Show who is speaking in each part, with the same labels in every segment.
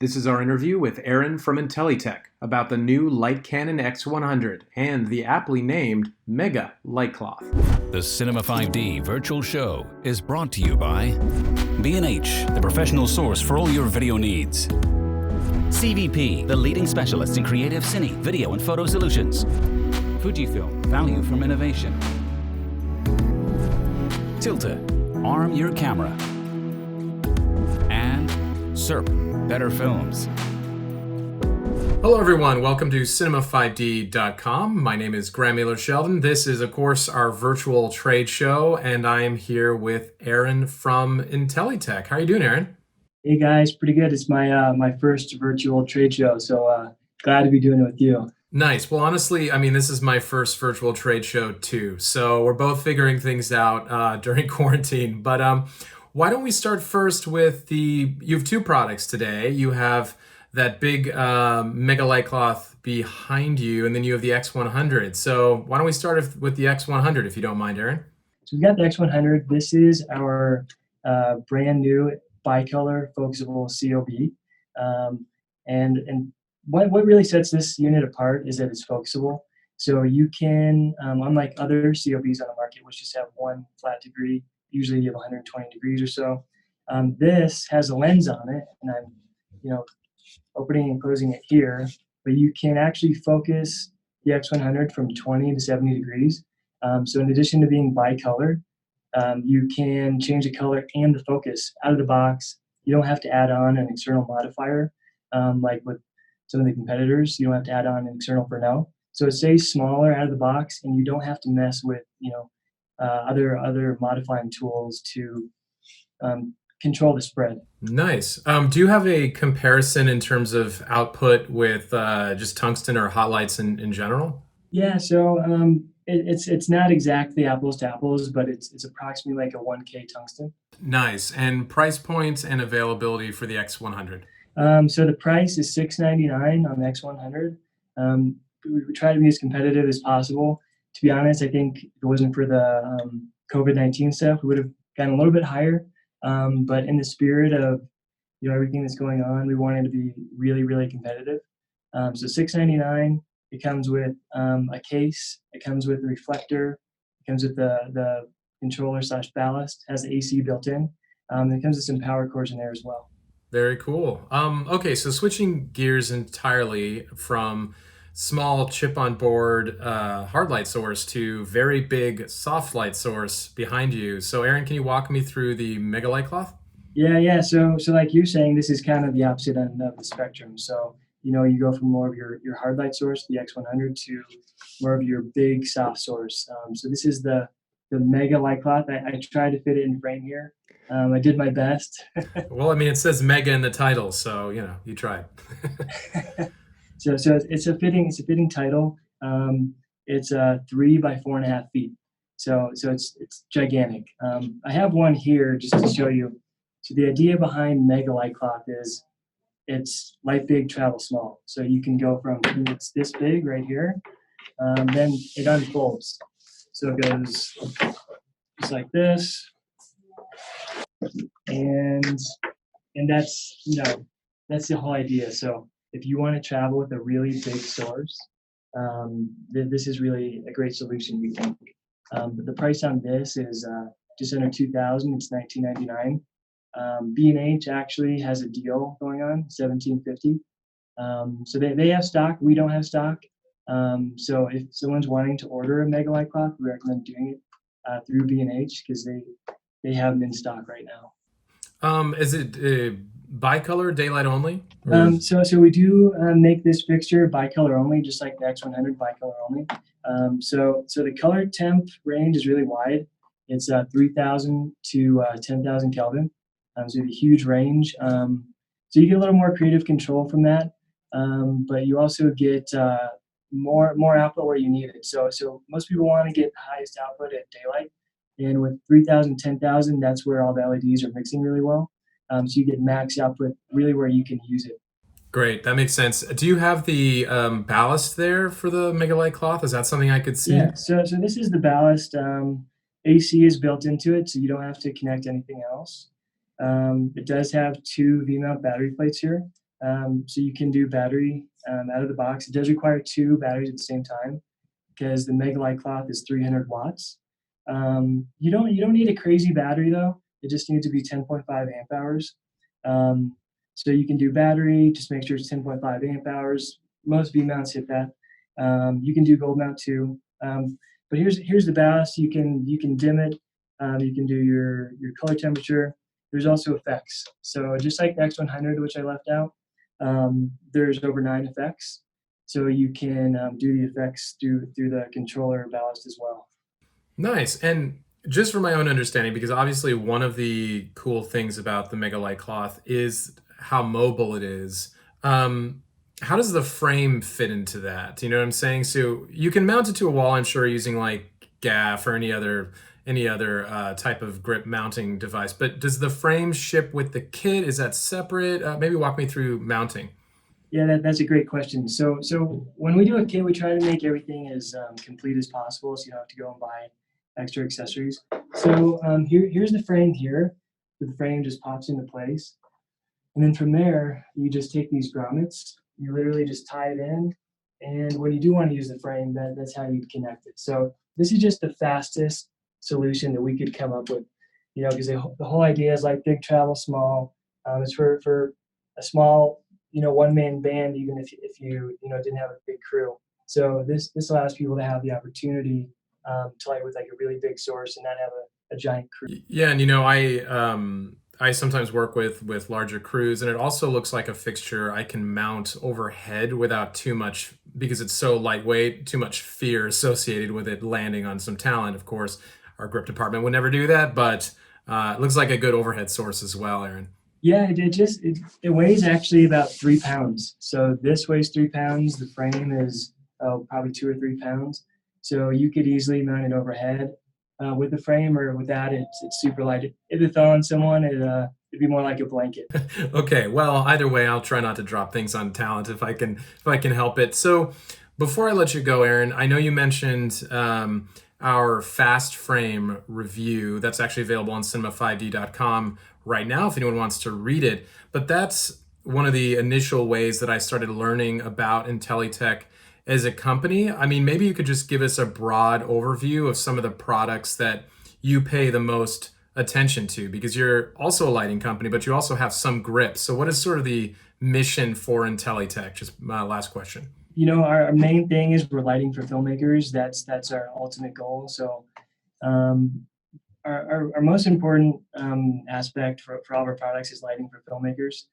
Speaker 1: This is our interview with Aaron from Intellytech about the new Light Canon X-100 and the aptly named MEGA-LiteCloth.
Speaker 2: The Cinema 5D virtual show is brought to you by B&H, the professional source for all your video needs. CVP, the leading specialist in creative cine, video, and photo solutions. Fujifilm, value from innovation. Tilta, arm your camera. And SERP, better films.
Speaker 1: Hello everyone, welcome to cinema5d.com. My name is Graham Miller-Sheldon. This is, of course, our virtual trade show, and I am here with Aaron from Intellytech. How are you doing, Aaron?
Speaker 3: Hey guys, pretty good. It's my first virtual trade show, so glad to be doing it with you.
Speaker 1: Nice. Well, honestly, I mean, this is my first virtual trade show too, so we're both figuring things out during quarantine. But why don't we start first with you have two products today. You have that big MEGA-LiteCloth behind you, and then you have the X-100. So why don't we start with the X-100, if you don't mind, Aaron?
Speaker 3: So we've got the X-100. This is our brand new bicolor focusable COB. And what really sets this unit apart is that it's focusable. So you can, unlike other COBs on the market, which just have one flat degree, usually you have 120 degrees or so, this has a lens on it, and I'm, opening and closing it here, but you can actually focus the X-100 from 20 to 70 degrees. So in addition to being bicolor, you can change the color and the focus out of the box. You don't have to add on an external modifier like with some of the competitors. You don't have to add on an external Fresnel. So it stays smaller out of the box, and you don't have to mess with other modifying tools to control the spread.
Speaker 1: Nice. Do you have a comparison in terms of output with just tungsten or hot lights in general?
Speaker 3: Yeah, so it's not exactly apples to apples, but it's approximately like a 1K tungsten.
Speaker 1: Nice. And price points and availability for the X-100?
Speaker 3: So the price is $699 on the X-100. We try to be as competitive as possible. To be honest, I think if it wasn't for the COVID-19 stuff, we would have gotten a little bit higher. But in the spirit of everything that's going on, we wanted to be really, really competitive. So $699. It comes with a case. It comes with a reflector. It comes with the controller / ballast. Has the AC built in. And it comes with some power cords in there as well.
Speaker 1: Very cool. Okay, so switching gears entirely from small chip on board hard light source to very big soft light source behind you. So Aaron, can you walk me through the MEGA-LiteCloth?
Speaker 3: Yeah. So like you're saying, this is kind of the opposite end of the spectrum. So you go from more of your hard light source, the X-100, to more of your big soft source. So this is the MEGA-LiteCloth. I tried to fit it in frame here. I did my best.
Speaker 1: Well, I mean, it says Mega in the title, so you tried.
Speaker 3: So it's a fitting title. It's 3 by 4.5 feet. So it's gigantic. I have one here just to show you. So the idea behind MEGA-LiteCloth is it's light big, travel small. So you can go from it's this big right here, then it unfolds. So it goes just like this, and that's that's the whole idea. So if you want to travel with a really big source, this is really a great solution, we think. But the price on this is just under $2,000. It's $19.99. B&H actually has a deal going on, $1,750. So they have stock. We don't have stock. So if someone's wanting to order a MEGA-LiteCloth, we recommend doing it through B&H because they have them in stock right now.
Speaker 1: Is it bicolor, daylight only?
Speaker 3: So we do make this fixture bicolor only, just like the X-100 bicolor only. So the color temp range is really wide. It's 3,000 to 10,000 Kelvin. So you have a huge range. So you get a little more creative control from that, but you also get more output where you need it. So most people want to get the highest output at daylight, and with 3,000, 10,000, that's where all the LEDs are mixing really well. So you get max output really where you can use it.
Speaker 1: Great, that makes sense. Do you have the ballast there for the MEGA-LiteCloth? Is that something I could see?
Speaker 3: Yeah, so this is the ballast. AC is built into it, so you don't have to connect anything else. It does have 2 V-mount battery plates here. So you can do battery out of the box. It does require 2 batteries at the same time because the MEGA-LiteCloth is 300 watts. You don't need a crazy battery though. It just needs to be 10.5 amp hours. So you can do battery, just make sure it's 10.5 amp hours. Most V mounts hit that. You can do gold mount too. But here's the ballast. You can dim it. You can do your color temperature. There's also effects. So just like the X-100, which I left out, there's over 9 effects. So you can do the effects through the controller ballast as well.
Speaker 1: Nice. And just for my own understanding, because obviously one of the cool things about the MEGA-LiteCloth is how mobile it is. How does the frame fit into that? You know what I'm saying? So you can mount it to a wall, I'm sure, using like gaff or any other type of grip mounting device. But does the frame ship with the kit? Is that separate? Maybe walk me through mounting.
Speaker 3: Yeah, that's a great question. So when we do a kit, we try to make everything as complete as possible, so you don't have to go and buy extra accessories. So here's the frame here. The frame just pops into place. And then from there, you just take these grommets, you literally just tie it in. And when you do want to use the frame, that's how you connect it. So this is just the fastest solution that we could come up with, because the whole idea is like big travel small. It's for a small, one-man band, even if you didn't have a big crew. So this allows people to have the opportunity to light with like a really big source and not have a giant crew.
Speaker 1: Yeah, and I sometimes work with larger crews, and it also looks like a fixture I can mount overhead without too much, because it's so lightweight, too much fear associated with it landing on some talent. Of course, our grip department would never do that, but it looks like a good overhead source as well, Aaron.
Speaker 3: Yeah, it weighs actually about 3 pounds. So this weighs 3 pounds. The frame is probably 2 or 3 pounds. So you could easily mount it overhead with the frame, or without it. It's super light. If it fell on someone, it'd be more like a blanket.
Speaker 1: Okay, well, either way, I'll try not to drop things on talent if I can help it. So before I let you go, Aaron, I know you mentioned our fast frame review. That's actually available on cinema5d.com right now if anyone wants to read it. But that's one of the initial ways that I started learning about Intellytech as a company. I mean, maybe you could just give us a broad overview of some of the products that you pay the most attention to, because you're also a lighting company, but you also have some grips. So what is sort of the mission for Intellytech? Just my last question.
Speaker 3: Our main thing is we're lighting for filmmakers. That's our ultimate goal. So our most important aspect for all of our products is lighting for filmmakers,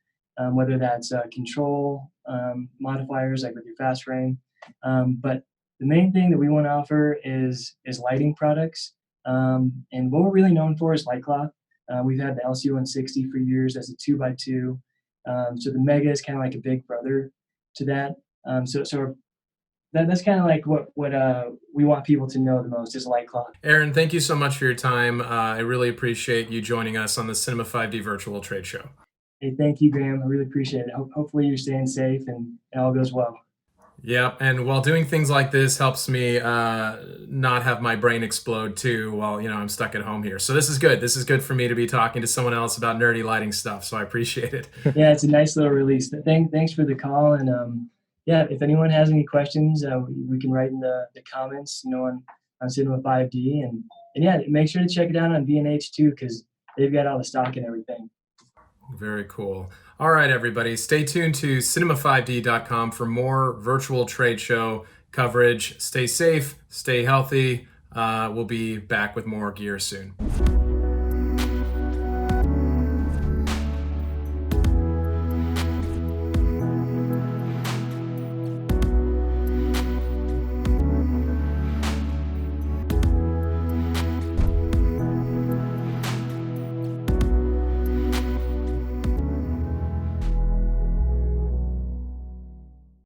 Speaker 3: whether that's control modifiers like with your fast frame. But the main thing that we want to offer is lighting products. And what we're really known for is LiteCloth. We've had the LC160 for years as a 2x2. So the Mega is kind of like a big brother to that. So that's kind of like what we want people to know the most is LiteCloth.
Speaker 1: Aaron, thank you so much for your time. I really appreciate you joining us on the Cinema 5D Virtual Trade Show.
Speaker 3: Hey, thank you, Graham. I really appreciate it. Hopefully you're staying safe and all goes well.
Speaker 1: Yeah, and while doing things like this helps me not have my brain explode too while I'm stuck at home here. So this is good. This is good for me to be talking to someone else about nerdy lighting stuff. So I appreciate it.
Speaker 3: Yeah, it's a nice little release. Thanks for the call. And yeah, if anyone has any questions, we can write in the comments, on Cinema 5D. And yeah, make sure to check it out on B&H too, because they've got all the stock and everything.
Speaker 1: Very cool. All right, everybody, stay tuned to cinema5d.com for more virtual trade show coverage. Stay safe, stay healthy. We'll be back with more gear soon.